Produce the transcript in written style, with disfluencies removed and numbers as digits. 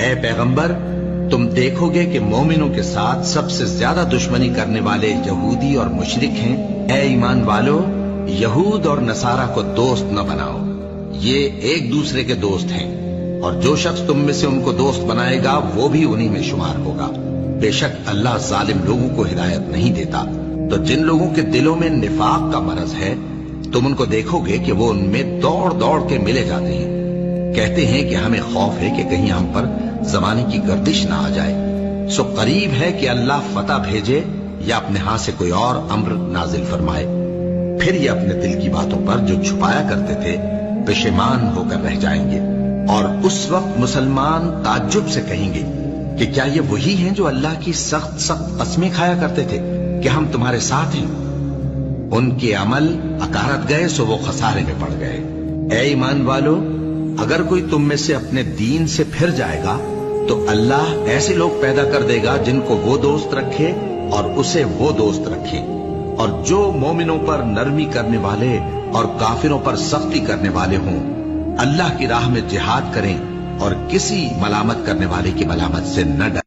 اے پیغمبر، تم دیکھو گے کہ مومنوں کے ساتھ سب سے زیادہ دشمنی کرنے والے یہودی اور مشرک ہیں۔ اے ایمان والو، یہود اور نصارہ کو دوست نہ بناؤ، یہ ایک دوسرے کے دوست ہیں، اور جو شخص تم میں سے ان کو دوست بنائے گا وہ بھی انہی میں شمار ہوگا۔ بے شک اللہ ظالم لوگوں کو ہدایت نہیں دیتا۔ تو جن لوگوں کے دلوں میں نفاق کا مرض ہے، تم ان کو دیکھو گے کہ وہ ان میں دوڑ دوڑ کے ملے جاتے ہیں، کہتے ہیں کہ ہمیں خوف ہے کہ کہیں ہم پر زمانے کی گردش نہ آ جائے۔ سو قریب ہے کہ اللہ فتح بھیجے یا اپنے ہاں سے کوئی اور امر نازل فرمائے، پھر یہ اپنے دل کی باتوں پر جو چھپایا کرتے تھے پشیمان ہو کر رہ جائیں گے، اور اس وقت مسلمان تعجب سے کہیں گے کہ کیا یہ وہی ہیں جو اللہ کی سخت سخت قسمیں کھایا کرتے تھے کہ ہم تمہارے ساتھ ہیں؟ ان کے عمل اکارت گئے سو وہ خسارے میں پڑ گئے۔ اے ایمان والو، اگر کوئی تم میں سے اپنے دین سے پھر جائے گا تو اللہ ایسے لوگ پیدا کر دے گا جن کو وہ دوست رکھے اور اسے وہ دوست رکھے، اور جو مومنوں پر نرمی کرنے والے اور کافروں پر سختی کرنے والے ہوں، اللہ کی راہ میں جہاد کریں اور کسی ملامت کرنے والے کی ملامت سے نہ ڈریں۔